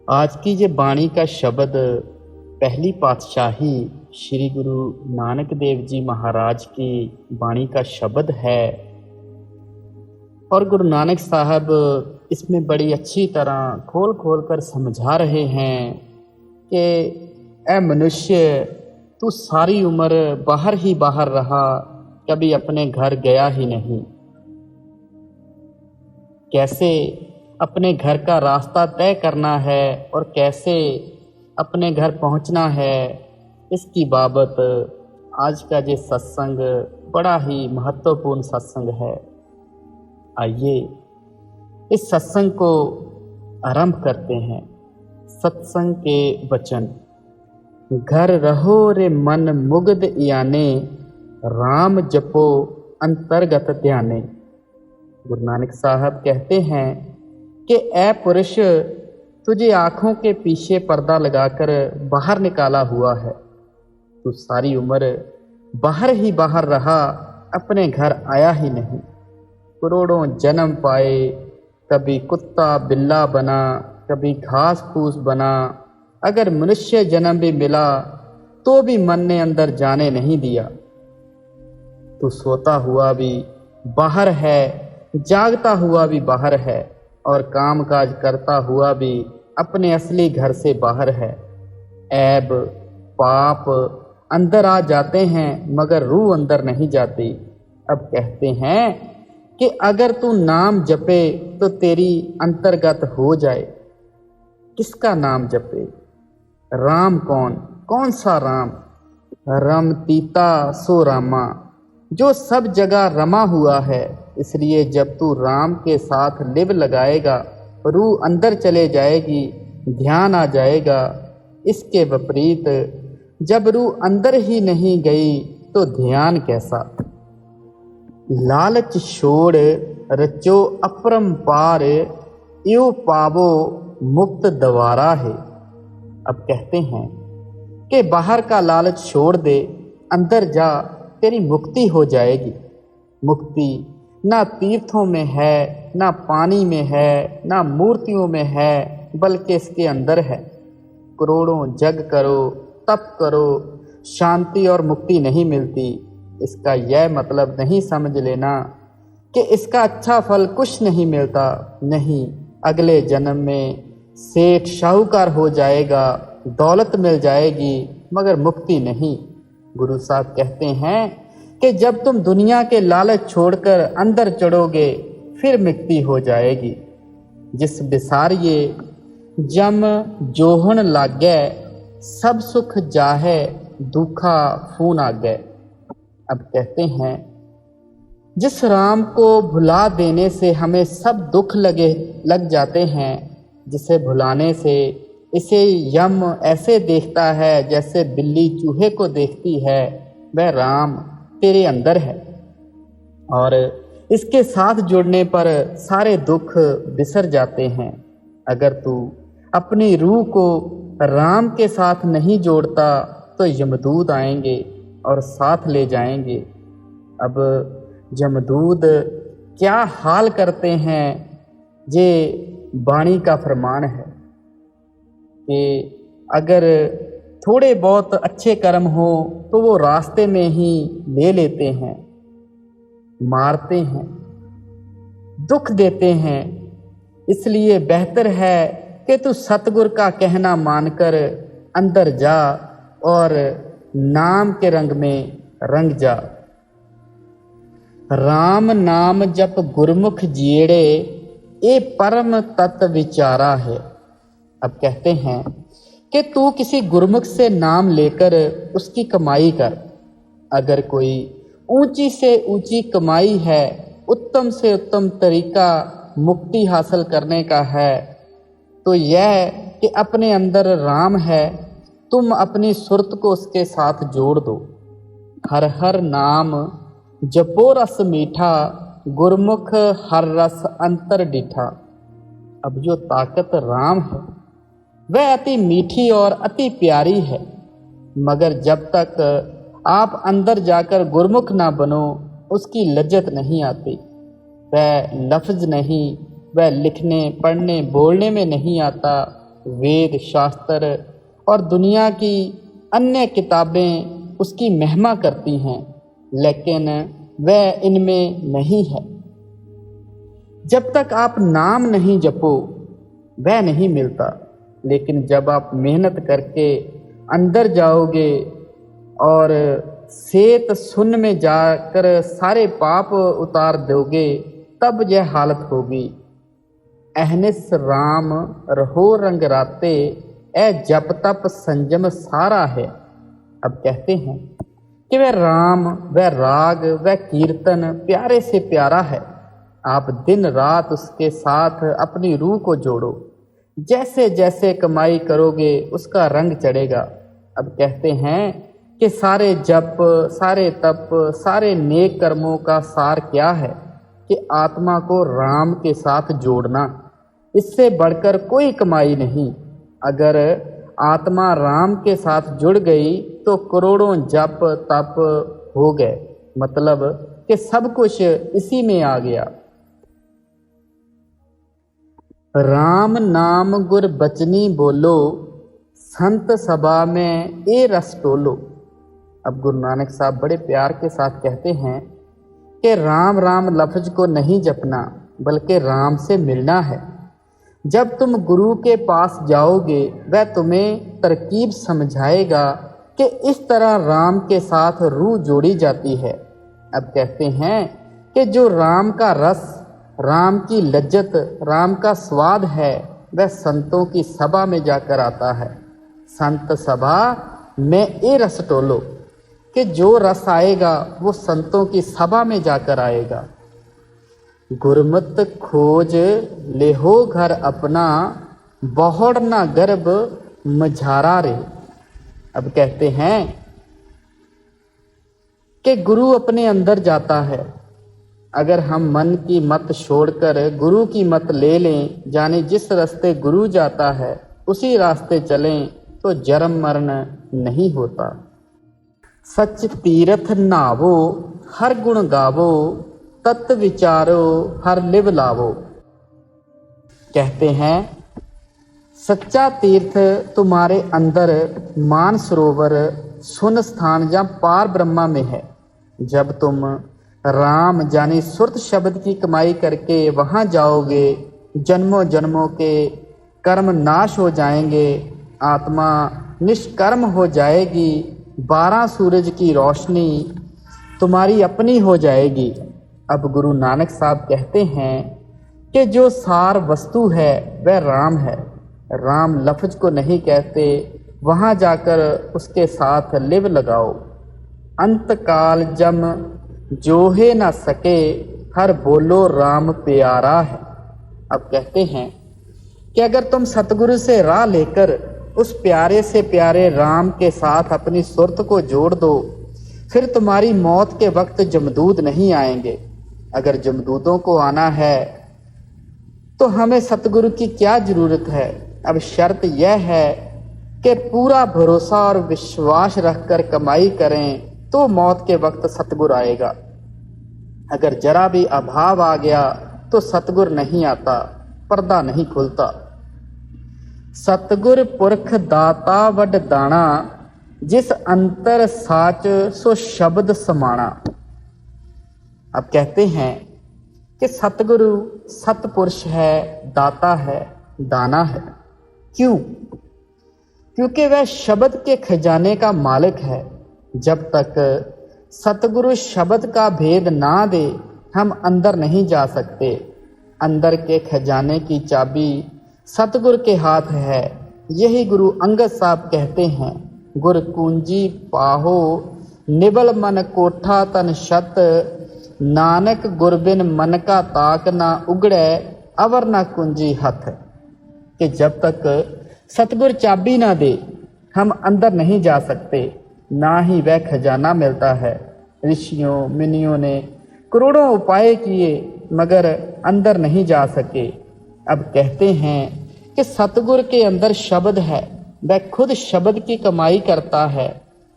आज की ये बाणी का शब्द पहली पातशाही श्री गुरु नानक देव जी महाराज की बाणी का शब्द है और गुरु नानक साहब इसमें बड़ी अच्छी तरह खोल खोल कर समझा रहे हैं कि ऐ मनुष्य, तू सारी उम्र बाहर ही बाहर रहा, कभी अपने घर गया ही नहीं। कैसे अपने घर का रास्ता तय करना है और कैसे अपने घर पहुंचना है, इसकी बाबत आज का ये सत्संग बड़ा ही महत्वपूर्ण सत्संग है। आइए इस सत्संग को आरंभ करते हैं। सत्संग के वचन। घर रहो रे मन मुग्ध याने, राम जपो अंतर्गत ध्याने। गुरु नानक साहब कहते हैं कि ऐ पुरुष, तुझे आँखों के पीछे पर्दा लगाकर बाहर निकाला हुआ है। तू सारी उम्र बाहर ही बाहर रहा, अपने घर आया ही नहीं। करोड़ों जन्म पाए, कभी कुत्ता बिल्ला बना, कभी घास फूस बना। अगर मनुष्य जन्म भी मिला तो भी मन ने अंदर जाने नहीं दिया। तू सोता हुआ भी बाहर है, जागता हुआ भी बाहर है और काम काज करता हुआ भी अपने असली घर से बाहर है। ऐब पाप अंदर आ जाते हैं मगर रूह अंदर नहीं जाती। अब कहते हैं कि अगर तू नाम जपे तो तेरी अंतर्गत हो जाए। किसका नाम जपे? राम कौन? कौन सा राम? रमतीता सो रामा, जो सब जगह रमा हुआ है। इसलिए जब तू राम के साथ लिव लगाएगा, रूह अंदर चले जाएगी, ध्यान आ जाएगा। इसके विपरीत जब रूह अंदर ही नहीं गई तो ध्यान कैसा? लालच छोड़ रचो अपरंपार, यो पावो मुक्त द्वारा है। अब कहते हैं कि बाहर का लालच छोड़ दे, अंदर जा, तेरी मुक्ति हो जाएगी। मुक्ति ना तीर्थों में है, ना पानी में है, ना मूर्तियों में है, बल्कि इसके अंदर है। करोड़ों जग करो, तप करो, शांति और मुक्ति नहीं मिलती। इसका यह मतलब नहीं समझ लेना कि इसका अच्छा फल कुछ नहीं मिलता। नहीं, अगले जन्म में सेठ साहूकार हो जाएगा, दौलत मिल जाएगी, मगर मुक्ति नहीं। गुरु साहब कहते हैं कि जब तुम दुनिया के लालच छोड़कर अंदर चढ़ोगे फिर मुक्ति हो जाएगी। जिस बिसारिये जम जोहन लागै, सब सुख जाहे दुखा फून आगै। अब कहते हैं जिस राम को भुला देने से हमें सब दुख लग जाते हैं, जिसे भुलाने से इसे यम ऐसे देखता है जैसे बिल्ली चूहे को देखती है, वह राम तेरे अंदर है। और इसके साथ जुड़ने पर सारे दुख बिसर जाते हैं। अगर तू अपनी रूह को राम के साथ नहीं जोड़ता तो यमदूत आएंगे और साथ ले जाएंगे। अब यमदूत क्या हाल करते हैं, ये बाणी का फरमान है कि अगर थोड़े बहुत अच्छे कर्म हो तो वो रास्ते में ही ले लेते हैं, मारते हैं, दुख देते हैं। इसलिए बेहतर है कि तू सतगुर का कहना मानकर अंदर जा और नाम के रंग में रंग जा। राम नाम जप गुरमुख जीड़े, ये परम तत्व विचारा है। अब कहते हैं कि तू किसी गुरमुख से नाम लेकर उसकी कमाई कर। अगर कोई ऊंची से ऊंची कमाई है, उत्तम से उत्तम तरीका मुक्ति हासिल करने का है, तो यह कि अपने अंदर राम है, तुम अपनी सुरत को उसके साथ जोड़ दो। हर हर नाम जपो रस मीठा, गुरमुख हर रस अंतर डिठा। अब जो ताकत राम है वह अति मीठी और अति प्यारी है, मगर जब तक आप अंदर जाकर गुरमुख ना बनो उसकी लज्जत नहीं आती। वह लफ्ज़ नहीं, वह लिखने पढ़ने बोलने में नहीं आता, वेद शास्त्र और दुनिया की अन्य किताबें उसकी महिमा करती हैं, लेकिन वह इनमें नहीं है। जब तक आप नाम नहीं जपो वह नहीं मिलता, लेकिन जब आप मेहनत करके अंदर जाओगे और सेत सुन्न में जाकर सारे पाप उतार दोगे, तब यह हालत होगी। अहनिस राम रहो रंग राते, ए जप तप संयम सारा है। अब कहते हैं कि वह राम, वह राग, वह कीर्तन प्यारे से प्यारा है। आप दिन रात उसके साथ अपनी रूह को जोड़ो। जैसे जैसे कमाई करोगे उसका रंग चढ़ेगा। अब कहते हैं कि सारे जप, सारे तप, सारे नेक कर्मों का सार क्या है कि आत्मा को राम के साथ जोड़ना। इससे बढ़कर कोई कमाई नहीं। अगर आत्मा राम के साथ जुड़ गई तो करोड़ों जप तप हो गए, मतलब कि सब कुछ इसी में आ गया। राम नाम गुर बचनी बोलो, संत सभा में ए रस टोलो। अब गुरु नानक साहब बड़े प्यार के साथ कहते हैं कि राम राम लफ्ज को नहीं जपना, बल्कि राम से मिलना है। जब तुम गुरु के पास जाओगे वह तुम्हें तरकीब समझाएगा कि इस तरह राम के साथ रूह जोड़ी जाती है। अब कहते हैं कि जो राम का रस, राम की लज्जत, राम का स्वाद है, वह संतों की सभा में जाकर आता है। संत सभा में ए रस टोलो, कि जो रस आएगा वो संतों की सभा में जाकर आएगा। गुरमत खोज लेहो घर अपना, बहुड़ ना गर्भ मझारा रे। अब कहते हैं कि गुरु अपने अंदर जाता है। अगर हम मन की मत छोड़कर गुरु की मत ले लें, जाने जिस रास्ते गुरु जाता है उसी रास्ते चलें, तो जन्म मरण नहीं होता। सच तीरथ नावो हर गुण गावो, तत्व विचारो हर लिव लावो। कहते हैं सच्चा तीर्थ तुम्हारे अंदर मान सरोवर, सुन स्थान या पार ब्रह्मा में है। जब तुम राम यानी सुरत शब्द की कमाई करके वहाँ जाओगे, जन्मों जन्मों के कर्म नाश हो जाएंगे, आत्मा निष्कर्म हो जाएगी, 12 सूरज की रोशनी तुम्हारी अपनी हो जाएगी। अब गुरु नानक साहब कहते हैं कि जो सार वस्तु है वह राम है। राम लफ्ज को नहीं कहते, वहाँ जाकर उसके साथ लिव लगाओ। अंत काल जम जोहे न सके, हर बोलो राम प्यारा है। अब कहते हैं कि अगर तुम सतगुरु से राह लेकर उस प्यारे से प्यारे राम के साथ अपनी सुरत को जोड़ दो, फिर तुम्हारी मौत के वक्त जमदूत नहीं आएंगे। अगर जमदूतों को आना है तो हमें सतगुरु की क्या ज़रूरत है। अब शर्त यह है कि पूरा भरोसा और विश्वास रखकर कमाई करें, तो मौत के वक्त सतगुरु आएगा। अगर जरा भी अभाव आ गया तो सतगुरु नहीं आता, पर्दा नहीं खुलता। सतगुर पुरख दाता वड दाना, जिस अंतर साच सो शब्द समाना। अब कहते हैं कि सतगुरु सतपुरुष है, दाता है, दाना है। क्यों? क्योंकि वह शब्द के खजाने का मालिक है। जब तक सतगुरु शब्द का भेद ना दे, हम अंदर नहीं जा सकते। अंदर के खजाने की चाबी सतगुरु के हाथ है। यही गुरु अंगद साहब कहते हैं, गुर कुंजी पाहो निबल मन कोठा तन शत, नानक गुरबिन मन का ताक ना उगड़े, अवर ना कुंजी हथ। कि जब तक सतगुरु चाबी ना दे हम अंदर नहीं जा सकते, ना ही वह खजाना मिलता है। ऋषियों मुनियों ने करोड़ों उपाय किए मगर अंदर नहीं जा सके। अब कहते हैं कि सतगुरु के अंदर शब्द है, वह खुद शब्द की कमाई करता है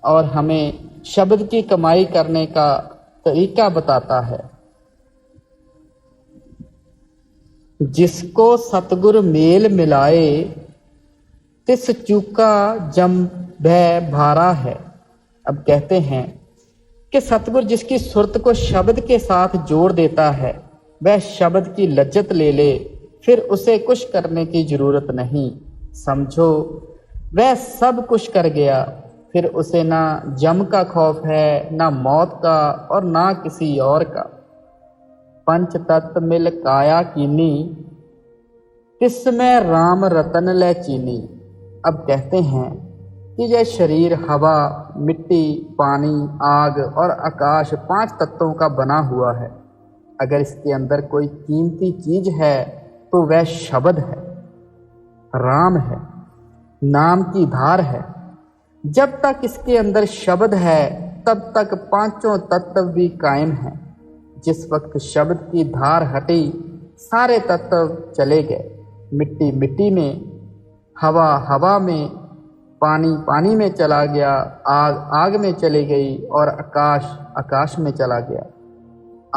और हमें शब्द की कमाई करने का तरीका बताता है। जिसको सतगुरु मेल मिलाए, तिस चूका जम भय भारा है। अब कहते हैं कि सतगुरु जिसकी सुरत को शब्द के साथ जोड़ देता है, वह शब्द की लज्जत ले ले, फिर उसे कुछ करने की जरूरत नहीं। समझो वह सब कुछ कर गया, फिर उसे ना जम का खौफ है, ना मौत का और ना किसी और का। पंच तत्व मिल काया कीनी, तिसमें राम रतन ले चीनी। अब कहते हैं कि यह शरीर हवा, मिट्टी, पानी, आग और आकाश 5 तत्वों का बना हुआ है। अगर इसके अंदर कोई कीमती चीज है तो वह शब्द है, राम है, नाम की धार है। जब तक इसके अंदर शब्द है तब तक 5 तत्व भी कायम हैं। जिस वक्त शब्द की धार हटी, सारे तत्व चले गए। मिट्टी मिट्टी में, हवा हवा में, पानी पानी में चला गया, आग आग में चली गई और आकाश आकाश में चला गया।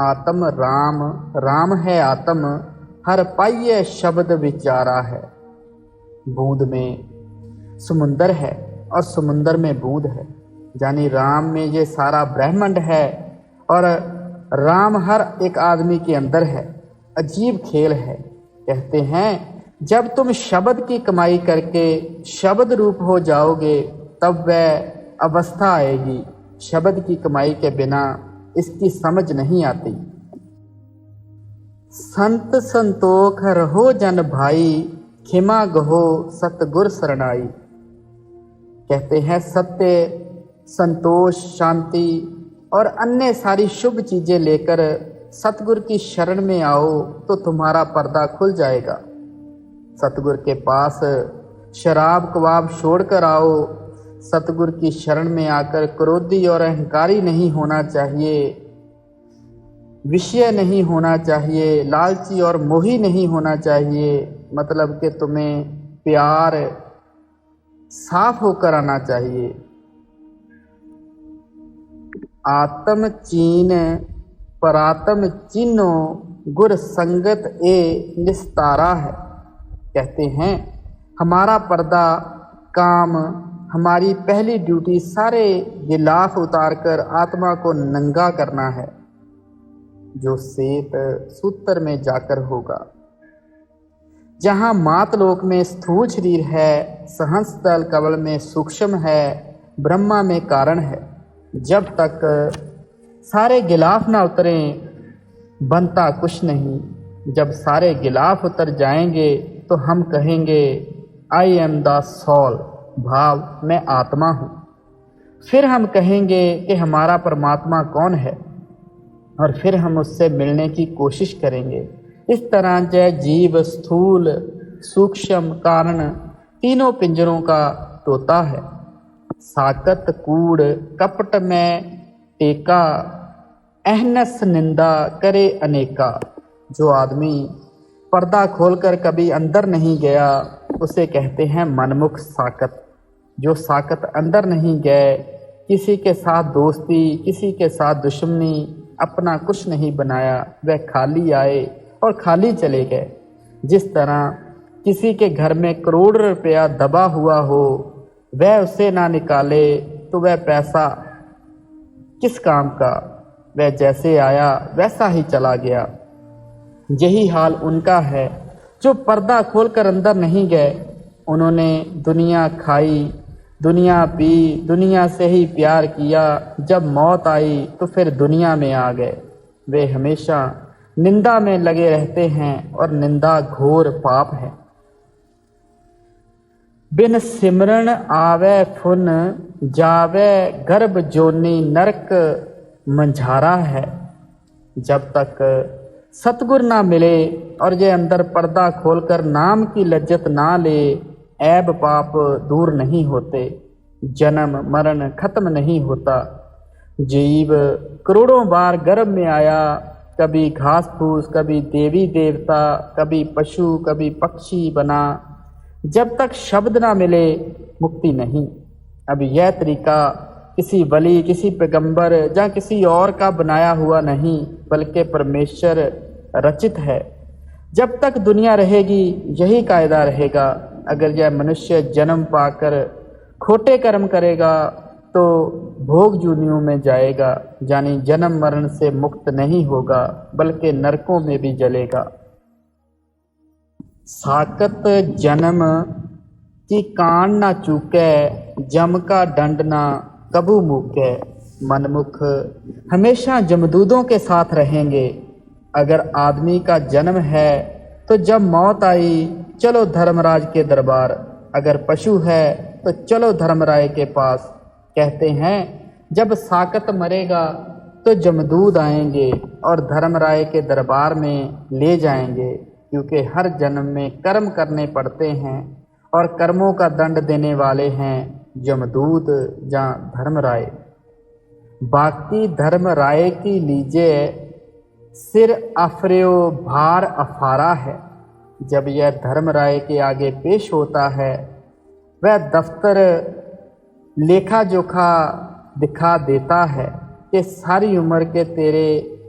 आत्म राम, राम है आत्म, हर पाइये शब्द विचारा है। बूंद में समुंदर है और समुंदर में बूंद है, यानी राम में ये सारा ब्रह्मांड है और राम हर एक आदमी के अंदर है। अजीब खेल है। कहते हैं जब तुम शब्द की कमाई करके शब्द रूप हो जाओगे तब वह अवस्था आएगी। शब्द की कमाई के बिना इसकी समझ नहीं आती। संत संतोख रहो जन भाई, खिमा गहो सतगुर शरणाई। कहते हैं सत्य, संतोष, शांति और अन्य सारी शुभ चीजें लेकर सतगुर की शरण में आओ तो तुम्हारा पर्दा खुल जाएगा। सतगुर के पास शराब कबाब छोड़कर आओ। सतगुर की शरण में आकर क्रोधी और अहंकारी नहीं होना चाहिए, विषय नहीं होना चाहिए, लालची और मोही नहीं होना चाहिए। मतलब कि तुम्हें प्यार साफ होकर आना चाहिए। आत्म चीन परात्म चिन्हो, गुर संगत ए निस्तारा है। कहते हैं हमारा पर्दा, काम, हमारी पहली ड्यूटी सारे गिलाफ उतारकर आत्मा को नंगा करना है, जो सेत सूत्र में जाकर होगा। जहाँ मातलोक में स्थूल शरीर है, सहंस दल कवल में सूक्ष्म है, ब्रह्मा में कारण है। जब तक सारे गिलाफ ना उतरें बनता कुछ नहीं। जब सारे गिलाफ उतर जाएंगे तो हम कहेंगे आई एम द सोल, भाव मैं आत्मा हूँ। फिर हम कहेंगे कि हमारा परमात्मा कौन है और फिर हम उससे मिलने की कोशिश करेंगे। इस तरह जय जीव स्थूल सूक्ष्म कारण तीनों पिंजरों का तोता है। साकत कूड़ कपट में टेका, अहनस निंदा करे अनेका। जो आदमी पर्दा खोलकर कभी अंदर नहीं गया उसे कहते हैं मनमुख साकत। जो साकत अंदर नहीं गए, किसी के साथ दोस्ती, किसी के साथ दुश्मनी, अपना कुछ नहीं बनाया, वह खाली आए और खाली चले गए। जिस तरह किसी के घर में करोड़ रुपया दबा हुआ हो, वह उसे ना निकाले तो वह पैसा किस काम का। वह जैसे आया वैसा ही चला गया। यही हाल उनका है जो पर्दा खोलकर अंदर नहीं गए। उन्होंने दुनिया खाई, दुनिया पी, दुनिया से ही प्यार किया। जब मौत आई तो फिर दुनिया में आ गए। वे हमेशा निंदा में लगे रहते हैं और निंदा घोर पाप है। बिन सिमरन आवे फुन, जावे गर्भ जोनी नरक मंझारा है। जब तक सतगुर ना मिले और ये अंदर पर्दा खोलकर नाम की लज्जत ना ले, ऐब पाप दूर नहीं होते, जन्म मरण खत्म नहीं होता। जीव करोड़ों बार गर्भ में आया, कभी घास फूस, कभी देवी देवता, कभी पशु, कभी पक्षी बना। जब तक शब्द ना मिले मुक्ति नहीं। अब यह तरीका किसी वली, किसी पैगंबर या किसी और का बनाया हुआ नहीं, बल्कि परमेश्वर रचित है। जब तक दुनिया रहेगी यही कायदा रहेगा। अगर यह मनुष्य जन्म पाकर खोटे कर्म करेगा तो भोग जूनियों में जाएगा, यानी जन्म मरण से मुक्त नहीं होगा बल्कि नरकों में भी जलेगा। साकत जन्म की कान ना चूके, जम का दंड ना कबू मूके। मनमुख हमेशा जमदूतों के साथ रहेंगे। अगर आदमी का जन्म है तो जब मौत आई चलो धर्मराज के दरबार, अगर पशु है तो चलो धर्मराय के पास। कहते हैं जब साकत मरेगा तो जमदूत आएंगे और धर्मराय के दरबार में ले जाएंगे, क्योंकि हर जन्म में कर्म करने पड़ते हैं और कर्मों का दंड देने वाले हैं जमदूत या धर्मराय। बाकी धर्मराय की लीजिए सिर अफर्यो भार अफारा है। जब यह धर्मराय के आगे पेश होता है वह दफ्तर लेखा जोखा दिखा देता है कि सारी उम्र के तेरे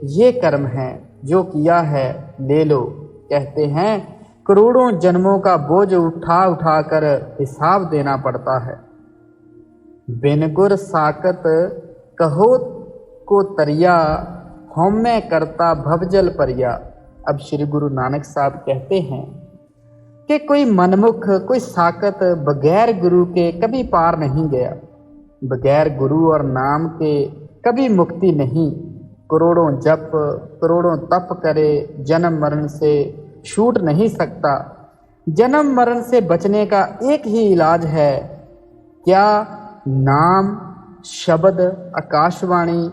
ये कर्म हैं, जो किया है ले लो। कहते हैं करोड़ों जन्मों का बोझ उठा उठा कर हिसाब देना पड़ता है। बिन गुर साकत कहो को तरिया, हौम्य करता भवजल परिया। अब श्री गुरु नानक साहब कहते हैं कि कोई मनमुख, कोई साकत बगैर गुरु के कभी पार नहीं गया, बगैर गुरु और नाम के कभी मुक्ति नहीं। करोड़ों जप करोड़ों तप करे, जन्म मरण से छूट नहीं सकता। जन्म मरण से बचने का एक ही इलाज है, क्या? नाम, शब्द, आकाशवाणी,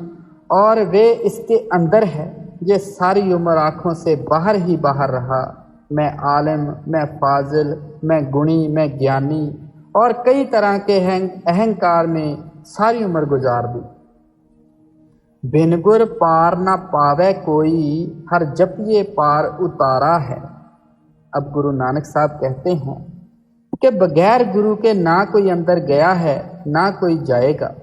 और वे इसके अंदर है। ये सारी उम्र आँखों से बाहर ही बाहर रहा। मैं आलिम, मैं फाजिल, मैं गुणी, मैं ज्ञानी और कई तरह के अहंकार में सारी उम्र गुजार दी। बिन गुर पार ना पावे कोई, हर जपिए पार उतारा है। अब गुरु नानक साहब कहते हैं कि बगैर गुरु के ना कोई अंदर गया है ना कोई जाएगा।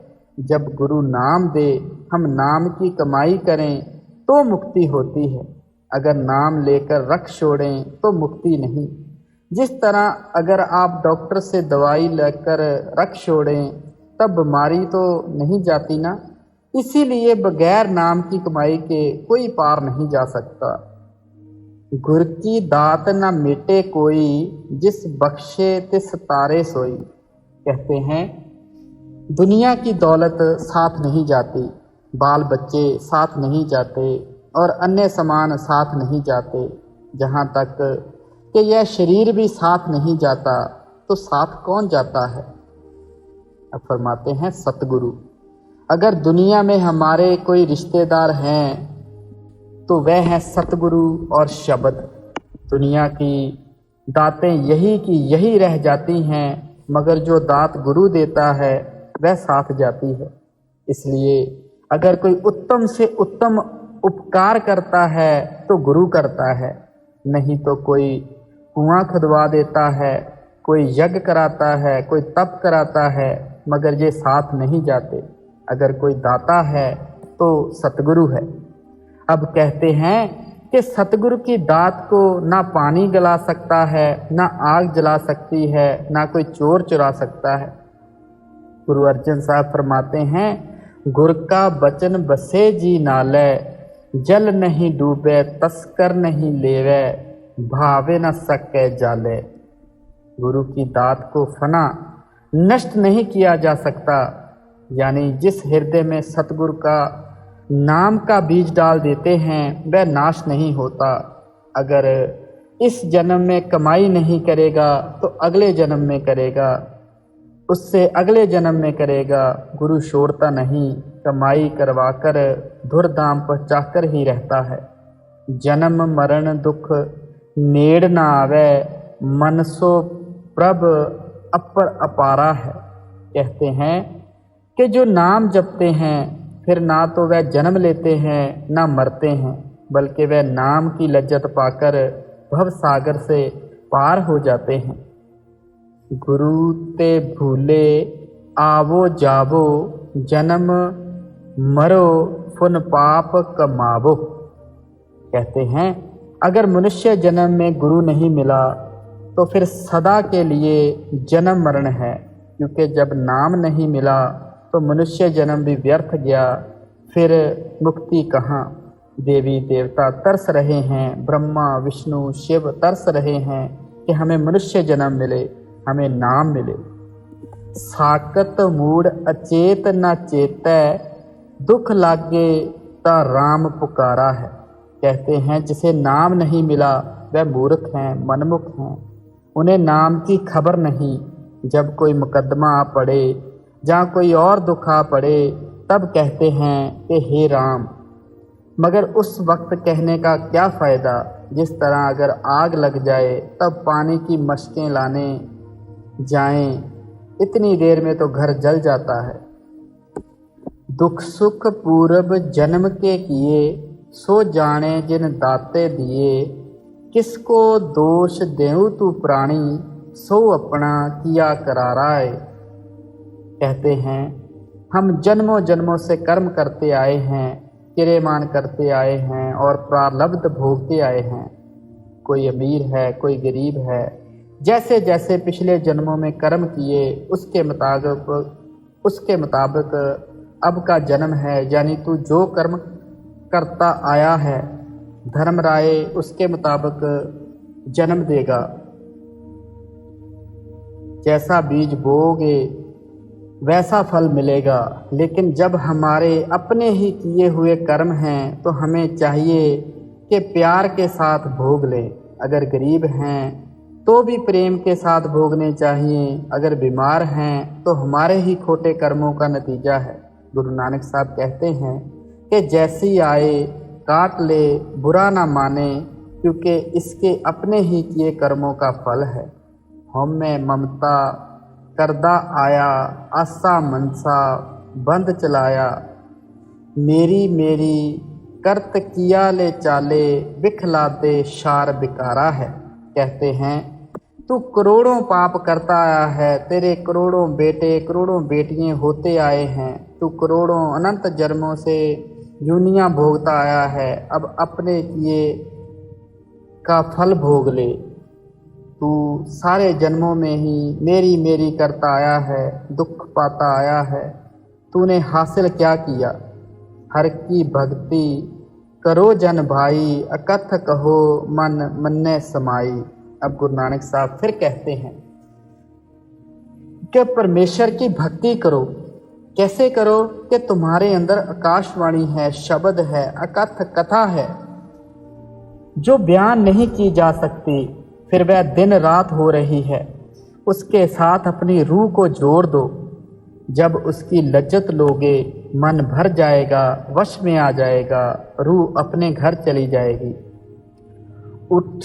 जब गुरु नाम दे, हम नाम की कमाई करें तो मुक्ति होती है। अगर नाम लेकर रख छोड़ें तो मुक्ति नहीं। जिस तरह अगर आप डॉक्टर से दवाई लेकर रख छोड़ें तब बीमारी तो नहीं जाती ना। इसीलिए बगैर नाम की कमाई के कोई पार नहीं जा सकता। गुर की दात न मिटे कोई, जिस बख्शे तिस तारे सोई। कहते हैं दुनिया की दौलत साथ नहीं जाती, बाल बच्चे साथ नहीं जाते और अन्य सामान साथ नहीं जाते। जहाँ तक कि यह शरीर भी साथ नहीं जाता तो साथ कौन जाता है? अब फरमाते हैं सतगुरु। अगर दुनिया में हमारे कोई रिश्तेदार हैं तो वह है सतगुरु और शब्द। दुनिया की दातें यही की यही रह जाती हैं, मगर जो दात गुरु देता है वह साथ जाती है। इसलिए अगर कोई उत्तम से उत्तम उपकार करता है तो गुरु करता है, नहीं तो कोई कुआं खुदवा देता है, कोई यज्ञ कराता है, कोई तप कराता है, मगर ये साथ नहीं जाते। अगर कोई दाता है तो सतगुरु है। अब कहते हैं कि सतगुरु की दात को ना पानी गला सकता है, ना आग जला सकती है, ना कोई चोर चुरा सकता है। गुरु अर्जन साहब फरमाते हैं गुर का बचन बसे जी नाले, जल नहीं डूबे तस्कर नहीं लेवे, भावे न सके जाले। गुरु की दात को फना नष्ट नहीं किया जा सकता, यानी जिस हृदय में सतगुरु का नाम का बीज डाल देते हैं वह नाश नहीं होता। अगर इस जन्म में कमाई नहीं करेगा तो अगले जन्म में करेगा, उससे अगले जन्म में करेगा। गुरु छोड़ता नहीं, कमाई करवाकर धुरधाम पहुँचाकर ही रहता है। जन्म मरण दुख नेड़ ना आवे, मन सो प्रभ अपर अपारा है। कहते हैं कि जो नाम जपते हैं फिर ना तो वह जन्म लेते हैं ना मरते हैं, बल्कि वह नाम की लज्जत पाकर भव सागर से पार हो जाते हैं। गुरु ते भूले आवो जावो, जन्म मरो फुन पाप कमावो। कहते हैं अगर मनुष्य जन्म में गुरु नहीं मिला तो फिर सदा के लिए जन्म मरण है, क्योंकि जब नाम नहीं मिला तो मनुष्य जन्म भी व्यर्थ गया। फिर मुक्ति कहाँ? देवी देवता तरस रहे हैं, ब्रह्मा विष्णु शिव तरस रहे हैं कि हमें मनुष्य जन्म मिले, हमें नाम मिले। साकत मूड अचेत न चेतै, दुख लागे ता राम पुकारा है। कहते हैं जिसे नाम नहीं मिला वह मूर्ख हैं, मनमुख हैं, उन्हें नाम की खबर नहीं। जब कोई मुकदमा आ पड़े, जहाँ कोई और दुख आ पड़े, तब कहते हैं कि हे राम। मगर उस वक्त कहने का क्या फ़ायदा? जिस तरह अगर आग लग जाए तब पानी की मशकें लाने जाएं, इतनी देर में तो घर जल जाता है। दुख सुख पूर्व जन्म के किए, सो जाने जिन दाते दिए। किसको दोष देऊं तू प्राणी, सो अपना किया करारा है। कहते हैं हम जन्मों जन्मों से कर्म करते आए हैं, किरेमान करते आए हैं और प्रारब्ध भोगते आए हैं। कोई अमीर है, कोई गरीब है, जैसे जैसे पिछले जन्मों में कर्म किए उसके मुताबिक अब का जन्म है। यानी तू जो कर्म करता आया है, धर्म राय उसके मुताबिक जन्म देगा। जैसा बीज बोओगे वैसा फल मिलेगा। लेकिन जब हमारे अपने ही किए हुए कर्म हैं तो हमें चाहिए कि प्यार के साथ भोग लें। अगर गरीब हैं तो भी प्रेम के साथ भोगने चाहिए। अगर बीमार हैं तो हमारे ही खोटे कर्मों का नतीजा है। गुरु नानक साहब कहते हैं कि जैसी आए काट ले, बुरा ना माने, क्योंकि इसके अपने ही किए कर्मों का फल है। हम में ममता करदा आया, आसा मनसा बंद चलाया। मेरी मेरी करत किया ले चाले, बिखला दे शार बिकारा है। कहते हैं तू करोड़ों पाप करता आया है, तेरे करोड़ों बेटे करोड़ों बेटियां होते आए हैं। तू करोड़ों अनंत जन्मों से यूनियाँ भोगता आया है, अब अपने किए का फल भोग ले। तू सारे जन्मों में ही मेरी मेरी करता आया है, दुख पाता आया है। तूने हासिल क्या किया? हर की भक्ति करो जन भाई, अकथ कहो मन मन्ने समाई। अब गुरु नानक साहब फिर कहते हैं कि परमेश्वर की भक्ति करो। कैसे करो? कि तुम्हारे अंदर आकाशवाणी है, शब्द है, अकथ कथा है जो बयान नहीं की जा सकती, फिर वह दिन रात हो रही है। उसके साथ अपनी रूह को जोड़ दो। जब उसकी लज्जत लोगे मन भर जाएगा, वश में आ जाएगा, रूह अपने घर चली जाएगी। उठ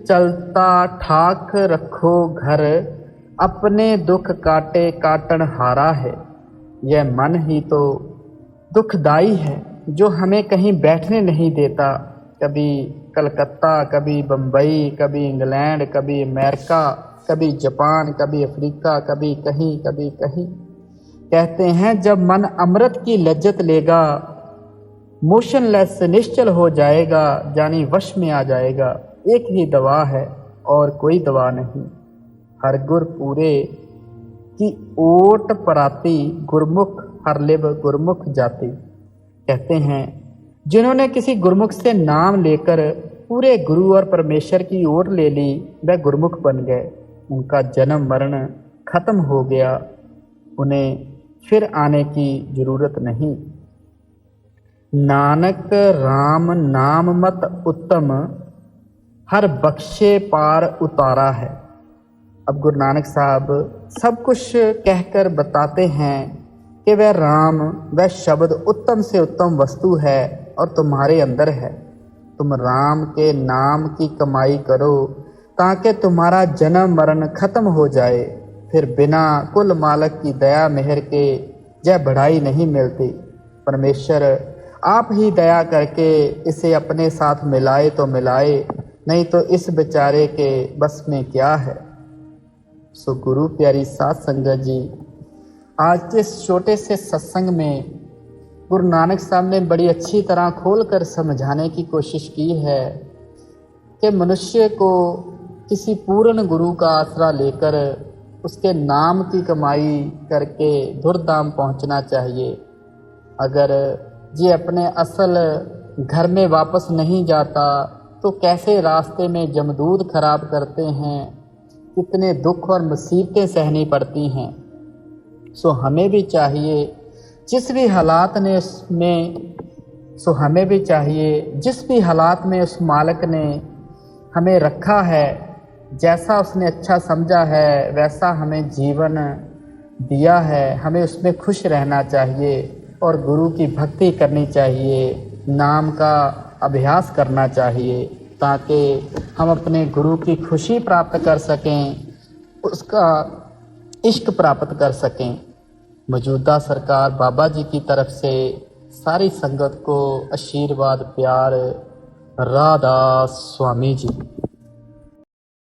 चलता ठाक रखो घर, अपने दुख काटे काटन हारा है। यह मन ही तो दुखदाई है जो हमें कहीं बैठने नहीं देता। कभी कलकत्ता, कभी बम्बई, कभी इंग्लैंड, कभी अमेरिका, कभी जापान, कभी अफ्रीका, कभी कहीं कभी कहीं। कहते हैं जब मन अमृत की लज्जत लेगा, मोशनलेस निश्चल हो जाएगा, यानी वश में आ जाएगा। एक ही दवा है और कोई दवा नहीं। हर गुर पूरे की ओट पराती, गुरमुख हर लिब गुरमुख जाति। कहते हैं जिन्होंने किसी गुरमुख से नाम लेकर पूरे गुरु और परमेश्वर की ओट ले ली, वह गुरमुख बन गए। उनका जन्म मरण खत्म हो गया, उन्हें फिर आने की जरूरत नहीं। नानक राम नाम मत उत्तम, हर बख्शे पार उतारा है। अब गुरु नानक साहब सब कुछ कहकर बताते हैं कि वह राम, वह शब्द उत्तम से उत्तम वस्तु है और तुम्हारे अंदर है। तुम राम के नाम की कमाई करो ताकि तुम्हारा जन्म मरण खत्म हो जाए। फिर बिना कुल मालक की दया मेहर के जय बढ़ाई नहीं मिलती। परमेश्वर आप ही दया करके इसे अपने साथ मिलाए तो मिलाए, नहीं तो इस बेचारे के बस में क्या है। सो गुरु प्यारी साध संगत जी, आज के इस छोटे से सत्संग में गुरु नानक साहब ने बड़ी अच्छी तरह खोल कर समझाने की कोशिश की है कि मनुष्य को किसी पूर्ण गुरु का आसरा लेकर उसके नाम की कमाई करके धुरधाम पहुंचना चाहिए। अगर ये अपने असल घर में वापस नहीं जाता तो कैसे रास्ते में जमदूद खराब करते हैं, कितने दुख और मुसीबतें सहनी पड़ती हैं। सो हमें भी चाहिए जिस भी हालात में उस मालिक ने हमें रखा है, जैसा उसने अच्छा समझा है वैसा हमें जीवन दिया है, हमें उसमें खुश रहना चाहिए और गुरु की भक्ति करनी चाहिए, नाम का अभ्यास करना चाहिए, ताकि हम अपने गुरु की खुशी प्राप्त कर सकें, उसका इश्क प्राप्त कर सकें। मौजूदा सरकार बाबा जी की तरफ से सारी संगत को आशीर्वाद प्यार। राधा स्वामी जी।